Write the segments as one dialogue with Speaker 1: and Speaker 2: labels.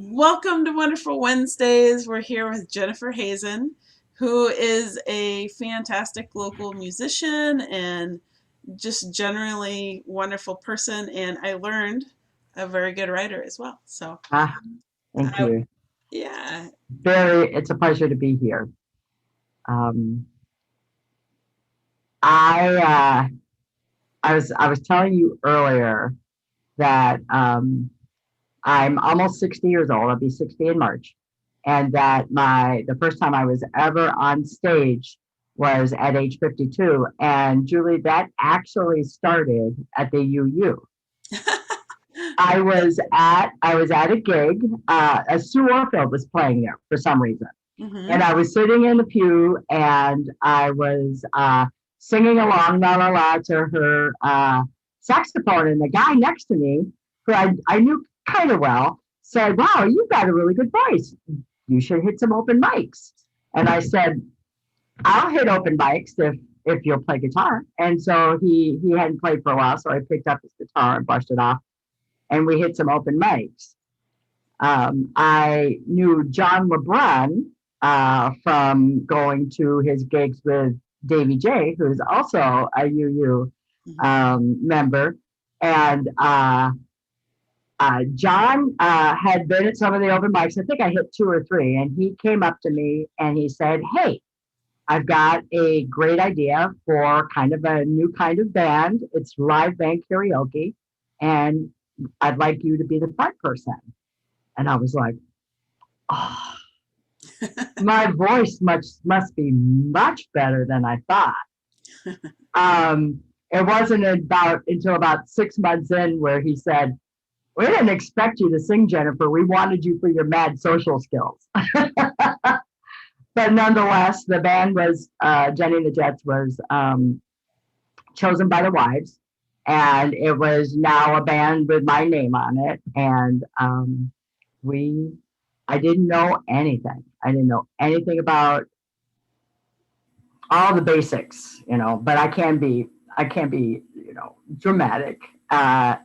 Speaker 1: Welcome to Wonderful Wednesdays. We're here with Jennifer Hazen, who is a fantastic local musician and just generally wonderful person. And I learned a very good writer as well. So,
Speaker 2: Ah, thank
Speaker 1: I,
Speaker 2: you.
Speaker 1: yeah.
Speaker 2: It's a pleasure to be here. Um, I I was telling you earlier that I'm almost 60 years old. I'll be 60 in March, and that the first time I was ever on stage was at age 52. And Julie, that actually started at the UU. I was at a gig. Sue Orfield was playing there for some reason. And
Speaker 1: Hmm.
Speaker 2: I was sitting in the pew and I was singing along la la la to her saxophone. And the guy next to me, who I knew kind of well, said, "Wow, you've got a really good voice. You should hit some open mics." And I said, "I'll hit open mics if you'll play guitar." And so he hadn't played for a while, so I picked up his guitar and brushed it off, and we hit some open mics. I knew John LeBron from going to his gigs with Davy J, who's also a UU member. And John had been at some of the open mics. I think I hit two or three. And he came up to me and he said, "Hey, I've got a great idea for kind of a new kind of band. It's live band karaoke. And I'd like you to be the front person." And I was like, "Oh, my voice must be much better than I thought." It wasn't about until about 6 months in where he said, "We didn't expect you to sing, Jennifer. We wanted you for your mad social skills." But nonetheless, the band was Jenny and the Jets was chosen by the wives, and it was now a band with my name on it. And we, I didn't know anything. I didn't know anything about all the basics, but I can be, dramatic. I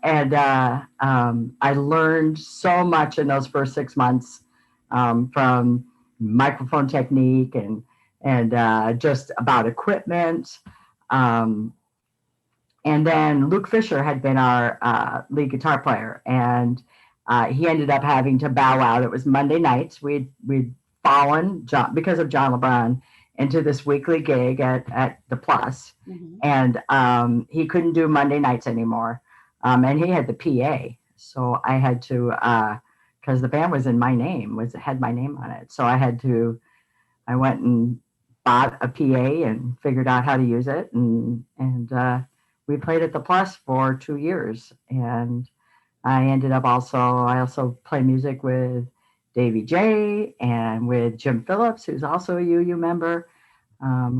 Speaker 2: learned so much in those first 6 months from microphone technique and just about equipment. Um, and then Luke Fisher had been our lead guitar player, and he ended up having to bow out. It was Monday nights. We'd fallen because of John LeBron into this weekly gig at the Plus,
Speaker 1: Hmm.
Speaker 2: and he couldn't do Monday nights anymore. And he had the PA, so I had to because the band was in my name, had my name on it. So I went and bought a PA and figured out how to use it, and we played at the Plus for 2 years. And I also play music with Davy J and with Jim Phillips, who's also a UU member.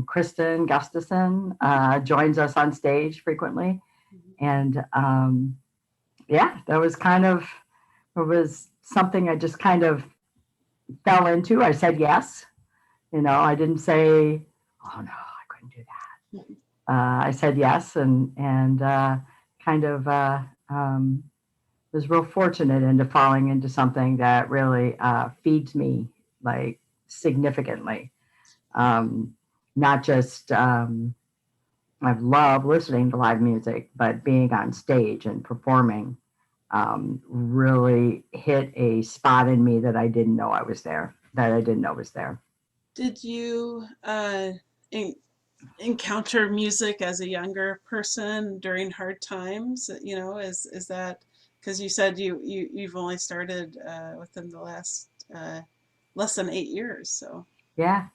Speaker 2: Kristen Gustafson joins us on stage frequently. And yeah, it was something I just kind of fell into. I said yes. I didn't say, "Oh no, I couldn't do that." I said yes, and kind of was real fortunate into falling into something that really feeds me like significantly. Um, Not just I love listening to live music, but being on stage and performing really hit a spot in me that I didn't know I was there. That I didn't know was there.
Speaker 1: Did you en- encounter music as a younger person during hard times? Is that because you said you've only started within the last less than 8 years? So.
Speaker 2: Yeah.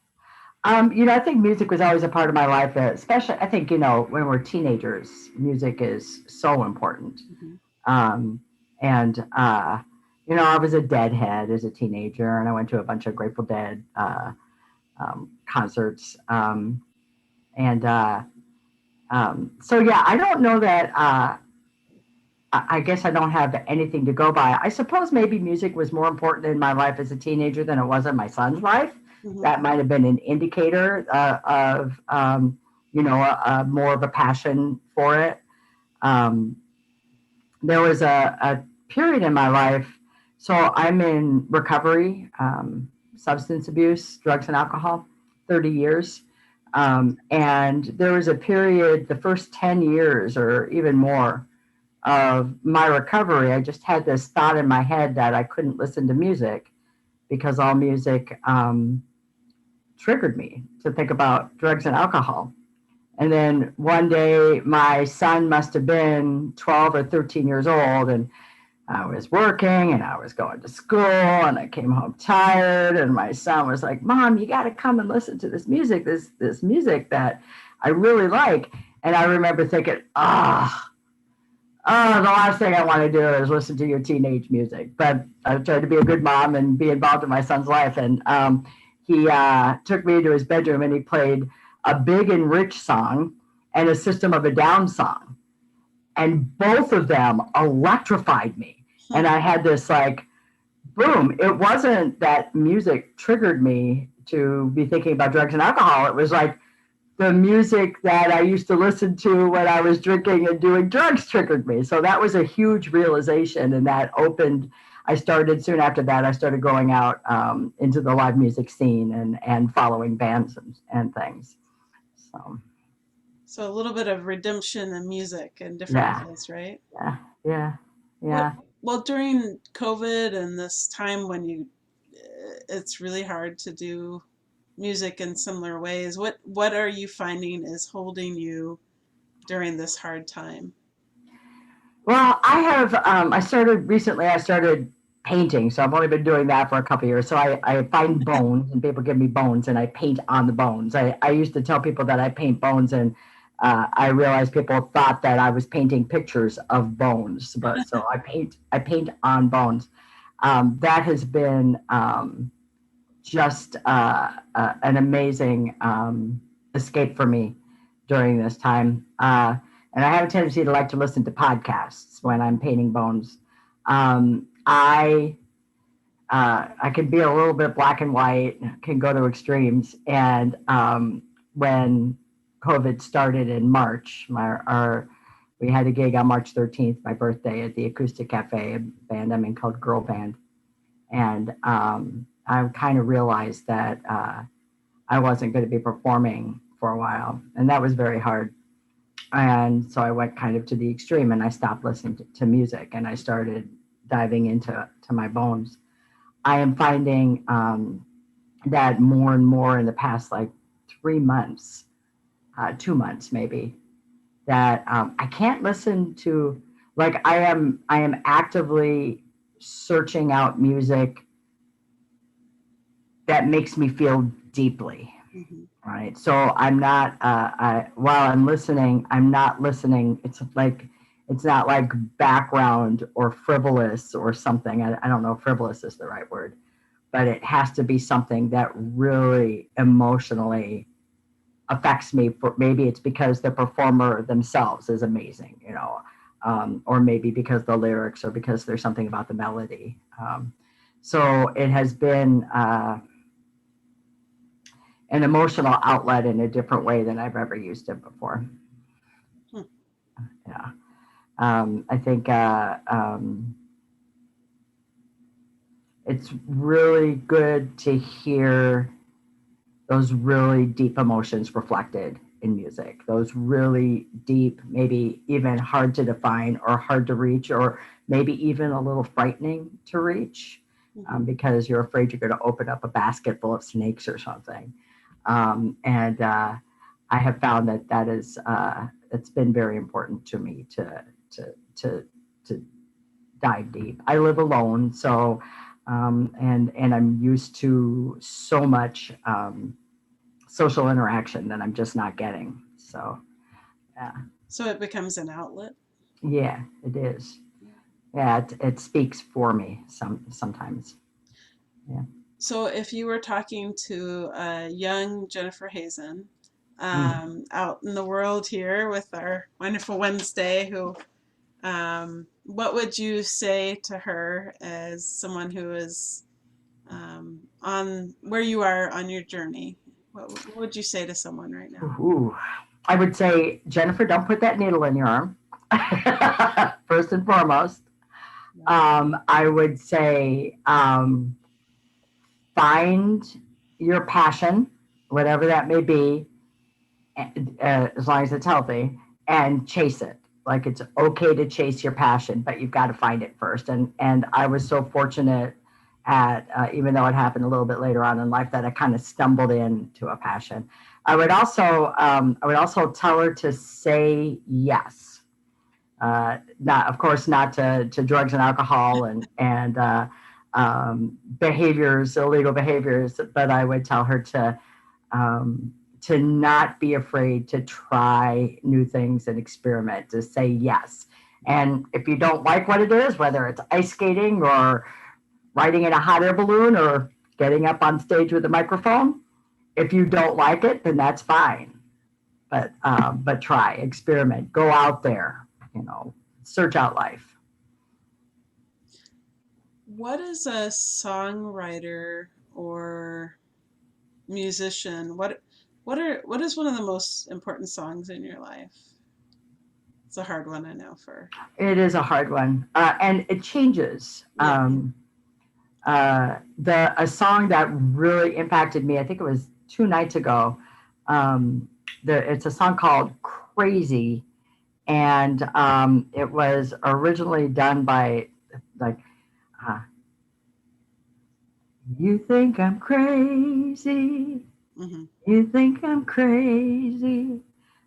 Speaker 2: I think music was always a part of my life, especially I think, when we're teenagers, music is so important.
Speaker 1: Hmm.
Speaker 2: Um, and I was a Deadhead as a teenager, and I went to a bunch of Grateful Dead concerts. So yeah, I don't know that. I guess I don't have anything to go by. I suppose maybe music was more important in my life as a teenager than it was in my son's life.
Speaker 1: Hmm.
Speaker 2: That might have been an indicator of more of a passion for it. Um, there was a period in my life So I'm in recovery, substance abuse, drugs and alcohol, 30 years. And there was a period, the first 10 years or even more of my recovery, I just had this thought in my head that I couldn't listen to music because all music triggered me to think about drugs and alcohol. And then one day, my son must have been 12 or 13 years old, and I was working and I was going to school, and I came home tired. And my son was like, "Mom, you got to come and listen to this music, this music that I really like." And I remember thinking, the last thing I want to do is listen to your teenage music. But I tried to be a good mom and be involved in my son's life. And he took me to his bedroom and he played a Big and Rich song and a System of a Down song. And both of them electrified me. And I had this like, boom. It wasn't that music triggered me to be thinking about drugs and alcohol. It was like, the music that I used to listen to when I was drinking and doing drugs triggered me. So that was a huge realization, and that opened. I started soon after that. I started going out into the live music scene and following bands and things. So
Speaker 1: So a little bit of redemption in music in different
Speaker 2: yeah,
Speaker 1: ways, right?
Speaker 2: yeah, yeah,
Speaker 1: What,
Speaker 2: yeah.
Speaker 1: well, during COVID and this time when it's really hard to do music in similar ways, what are you finding is holding you during this hard time?
Speaker 2: Well, I have. I started recently. I started painting, so I've only been doing that for a couple of years. So I find bones, and people give me bones, and I paint on the bones. I used to tell people that I paint bones, and I realized people thought that I was painting pictures of bones. But so I paint on bones. That has been just an amazing escape for me during this time. And I have a tendency to like to listen to podcasts when I'm painting bones. I can be a little bit black and white, can go to extremes. And when COVID started in March, we had a gig on March 13th, my birthday, at the Acoustic Cafe, a band I'm in called Girl Band. And I kind of realized that I wasn't going to be performing for a while. And that was very hard. And so I went kind of to the extreme and I stopped listening to music and I started diving into my bones. I am finding that more and more in the past like 3 months, 2 months maybe, that I can't listen to, like I am actively searching out music that makes me feel deeply.
Speaker 1: Hmm.
Speaker 2: Right. So I'm not, while I'm listening, I'm not listening. It's not like background or frivolous or something. I don't know if frivolous is the right word, but it has to be something that really emotionally affects me. For maybe it's because the performer themselves is amazing, or maybe because the lyrics or because there's something about the melody. So it has been, an emotional outlet in a different way than I've ever used it before.
Speaker 1: Hmm.
Speaker 2: Yeah. I think it's really good to hear those really deep emotions reflected in music, those really deep, maybe even hard to define or hard to reach, or maybe even a little frightening to reach
Speaker 1: Hmm.
Speaker 2: because you're afraid you're going to open up a basket full of snakes or something. And I have found that is it's been very important to me to to to dive deep. I live alone, so and I'm used to so much social interaction that I'm just not getting. So yeah,
Speaker 1: So it becomes an outlet.
Speaker 2: yeah, it is. Yeah, it speaks for me sometimes. Yeah.
Speaker 1: So if you were talking to a young Jennifer Hazen
Speaker 2: Mm.
Speaker 1: out in the world here with our wonderful Wednesday, what would you say to her as someone who is on where you are on your journey? What would you say to someone right now?
Speaker 2: Ooh. I would say, Jennifer, don't put that needle in your arm. First and foremost.
Speaker 1: Right.
Speaker 2: I would say find your passion, whatever that may be, as long as it's healthy, and chase it. Like it's okay to chase your passion, but you've got to find it first. And I was so fortunate at even though it happened a little bit later on in life that I kind of stumbled into a passion. I would also tell her to say yes. Not of course not to drugs and alcohol and behaviors, illegal behaviors, but I would tell her um, to not be afraid to try new things and experiment, to say yes. And if you don't like what it is, whether it's ice skating or riding in a hot air balloon or getting up on stage with a microphone, if you don't like it, then that's fine. But try, experiment, go out there, you know, search out life.
Speaker 1: What is a songwriter or musician? What is one of the most important songs in your life? It's a hard one, I know. For
Speaker 2: It is a hard one, and it changes.
Speaker 1: Yeah.
Speaker 2: The a song that really impacted me, I think it was 2 nights ago. It's a song called "Crazy," and it was originally done by like uh, you think I'm crazy,
Speaker 1: Hmm.
Speaker 2: you think I'm crazy,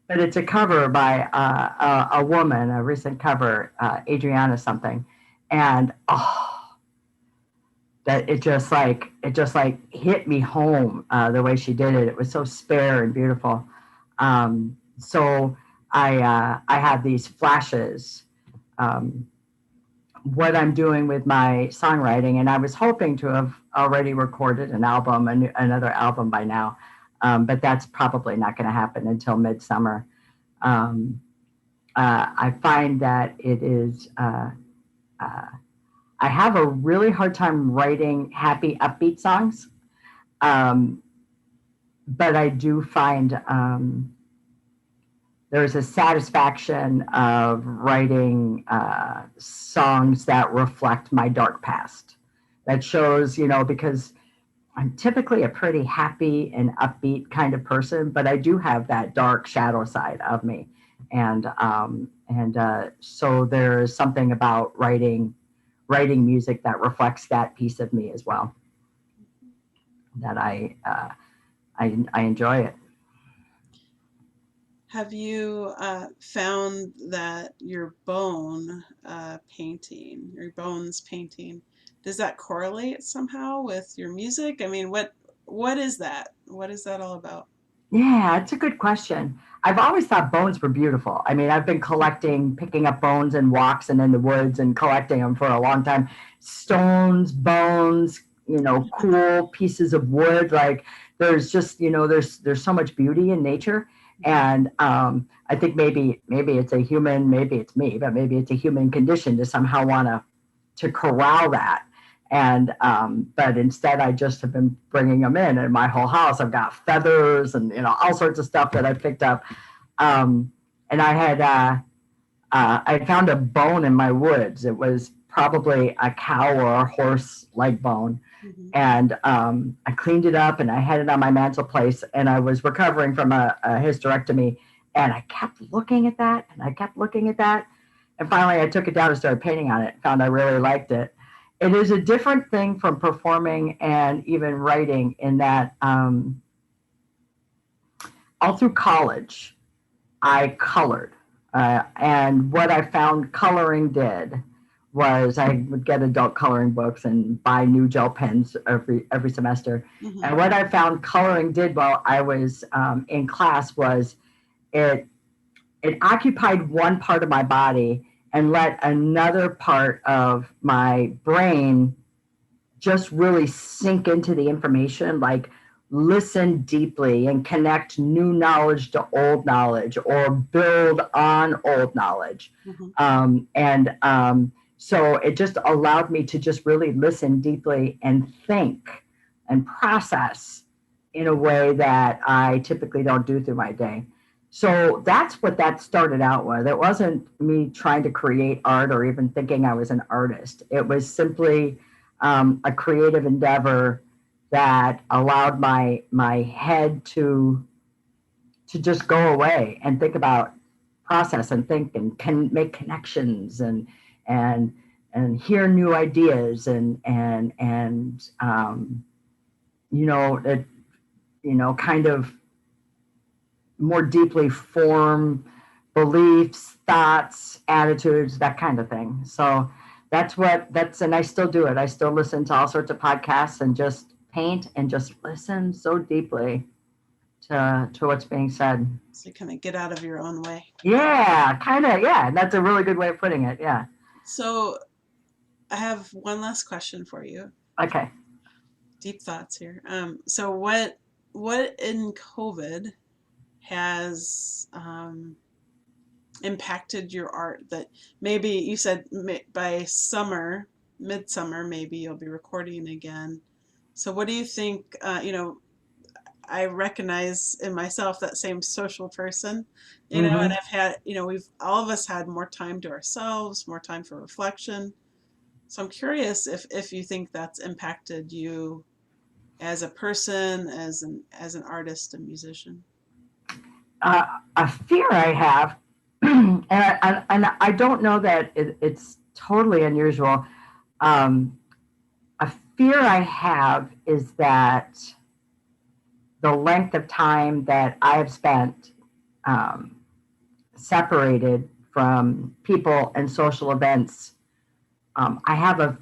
Speaker 2: but it's a cover by a woman, a recent cover, Adriana something, and that it just like hit me home the way she did it. It was so spare and beautiful. So I have these flashes. Um, what I'm doing with my songwriting, and I was hoping to have already recorded an album, another album by now, but that's probably not going to happen until midsummer. Um, I find that it is. Uh, I have a really hard time writing happy, upbeat songs, um, but I do find there's a satisfaction of writing songs that reflect my dark past. That shows, because I'm typically a pretty happy and upbeat kind of person, but I do have that dark shadow side of me, and so there's something about writing music that reflects that piece of me as well. That I enjoy it.
Speaker 1: Have you found that your bones painting, does that correlate somehow with your music? I mean, what is that? What is that all about?
Speaker 2: Yeah, it's a good question. I've always thought bones were beautiful. I mean, I've been picking up bones in walks and in the woods and collecting them for a long time. Stones, bones, cool pieces of wood. Like there's just, there's so much beauty in nature. And I think maybe it's a human, maybe it's me, but maybe it's a human condition to somehow want to corral that. And but instead, I just have been bringing them in my whole house. I've got feathers and all sorts of stuff that I picked up. And I found a bone in my woods. It was probably a cow or a horse leg bone,
Speaker 1: Hmm.
Speaker 2: and I cleaned it up and I had it on my mantelpiece. And I was recovering from a hysterectomy, and I kept looking at that and I kept looking at that, and finally I took it down and started painting on it. Found I really liked it. It is a different thing from performing and even writing in that all through college I colored. And what I found coloring did was I would get adult coloring books and buy new gel pens every semester.
Speaker 1: Hmm.
Speaker 2: And what I found coloring did while I was in class was it it occupied one part of my body and let another part of my brain just really sink into the information, like listen deeply and connect new knowledge to old knowledge or build on old knowledge.
Speaker 1: Hmm.
Speaker 2: So it just allowed me to just really listen deeply and think and process in a way that I typically don't do through my day. So that's what that started out with. It wasn't me trying to create art or even thinking I was an artist. It was simply a creative endeavor that allowed my head to just go away and think about, process and think and can make connections and and hear new ideas and you know it kind of more deeply form beliefs, thoughts, attitudes, that kind of thing. So and I still do it. I still listen to all sorts of podcasts and just paint and just listen so deeply to what's being said.
Speaker 1: So you kind of get out of your own way.
Speaker 2: Yeah, kind of. Yeah, that's a really good way of putting it. Yeah.
Speaker 1: So I have one last question for you.
Speaker 2: Okay.
Speaker 1: Deep thoughts here. So what in COVID has impacted your art that maybe you said by summer, midsummer, maybe you'll be recording again. So what do you think, I recognize in myself that same social person, and
Speaker 2: Mm-hmm.
Speaker 1: I've had, we've all of us had more time to ourselves, more time for reflection. So I'm curious if you think that's impacted you as a person, as an artist and musician.
Speaker 2: uh, a fear I have, and I don't know that it's totally unusual. Um, a fear I have is that the length of time that I have spent um, separated from people and social events, I have a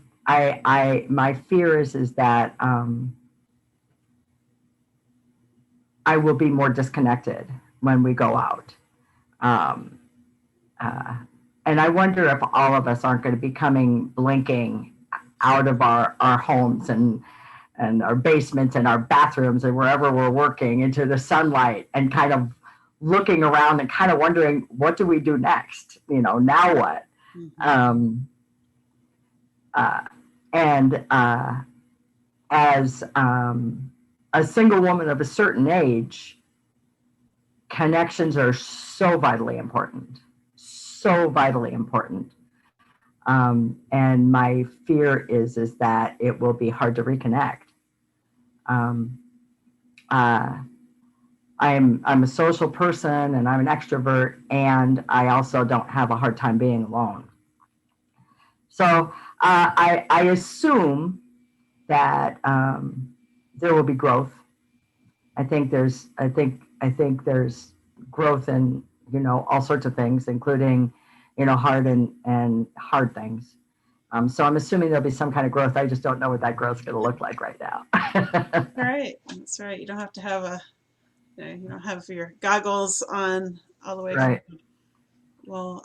Speaker 2: my fear is that I will be more disconnected when we go out. Um, uh, and I wonder if all of us aren't going to be coming blinking out of our homes and our basements and our bathrooms and wherever we're working into the sunlight and kind of looking around and kind of wondering, what do we do next? Now what?
Speaker 1: Mm-hmm.
Speaker 2: Um, uh, and as a single woman of a certain age, connections are so vitally important, so vitally important. And my fear is that it will be hard to reconnect. Um, uh, I'm a social person and I'm an extrovert, and I also don't have a hard time being alone. So I assume that there will be growth. I think there's growth in all sorts of things, including hard and hard things. So I'm assuming there'll be some kind of growth. I just don't know what that growth is going to look like right now.
Speaker 1: All right, that's right. You don't have to have you don't have your goggles on all the way for.
Speaker 2: Right.
Speaker 1: Well,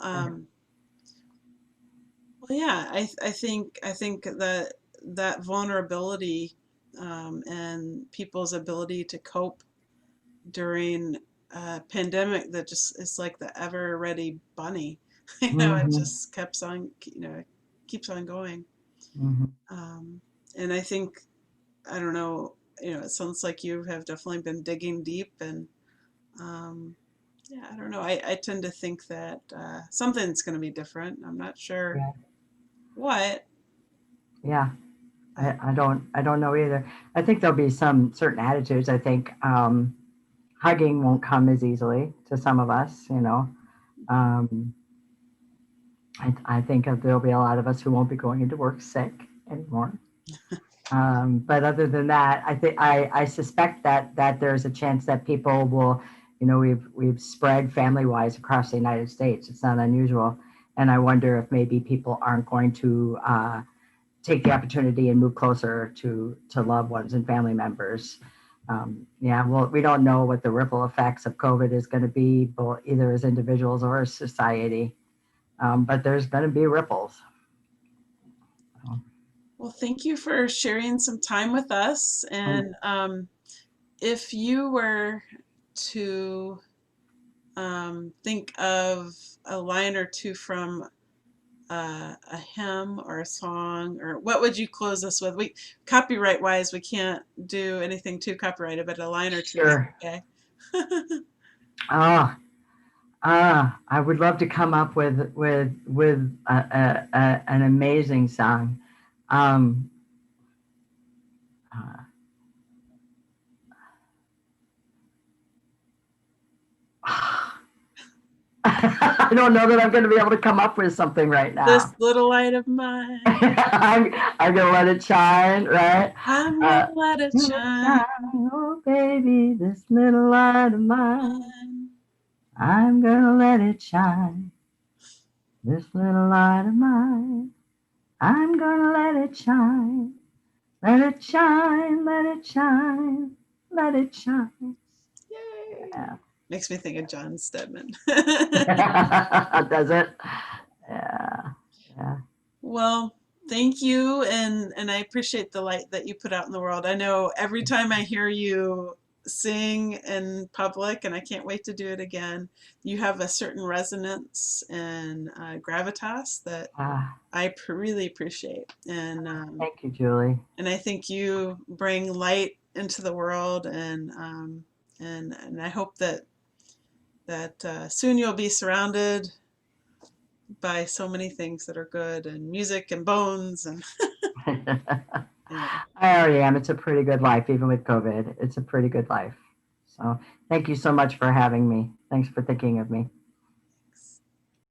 Speaker 1: well, yeah. I think that vulnerability, and people's ability to cope during a pandemic that just is like the ever ready bunny. It
Speaker 2: Mm-hmm.
Speaker 1: just keeps on, keeps on going.
Speaker 2: Mm-hmm.
Speaker 1: Um, and I think, I don't know, it sounds like you have definitely been digging deep, and um, yeah, I don't know. I tend to think that something's going to be different. I'm not sure
Speaker 2: Yeah.
Speaker 1: what,
Speaker 2: Yeah.
Speaker 1: but
Speaker 2: I don't know either. I think there'll be some certain attitudes. I think hugging won't come as easily to some of us. Um, I think there'll be a lot of us who won't be going into work sick anymore. But other than that, I suspect that there's a chance that people will, we've spread family wise across the United States. It's not unusual, and I wonder if maybe people aren't going to take the opportunity and move closer to loved ones and family members. Yeah, well, we don't know what the ripple effects of COVID is going to be, both either as individuals or as society. But there's going to be ripples. So,
Speaker 1: well, thank you for sharing some time with us.
Speaker 2: and
Speaker 1: And if you were to think of a line or two from a hymn or a song, or what would you close us with? We, copyright wise, we can't do anything too copyrighted, but a line or two is
Speaker 2: sure.
Speaker 1: okay.
Speaker 2: Oh. I would love to come up with an amazing song. Um, uh, I don't know that I'm going to be able to come up with something right
Speaker 1: This
Speaker 2: now.
Speaker 1: little light of mine,
Speaker 2: I'm going to let it shine, right?
Speaker 1: I'm gonna
Speaker 2: Uh,
Speaker 1: let it
Speaker 2: let it
Speaker 1: shine.
Speaker 2: shine, oh baby, this little light of mine. I'm going to let it shine, this little light of mine. I'm going to let it shine. Let it shine, let it shine, let it shine.
Speaker 1: Yay!
Speaker 2: Yeah.
Speaker 1: Makes me think of John Stedman.
Speaker 2: Does it? Yeah. Yeah.
Speaker 1: Well, thank you, and I appreciate the light that you put out in the world. I know every time I hear you sing in public, and I can't wait to do it again, you have a certain resonance and gravitas that
Speaker 2: Ah,
Speaker 1: I really appreciate,
Speaker 2: thank you, Julie.
Speaker 1: and I think you bring light into the world, and I hope that soon you'll be surrounded by so many things that are good and music and bones and yeah.
Speaker 2: I already am. It's a pretty good life, even with COVID. It's a pretty good life. So thank you so much for having me. Thanks for thinking of me.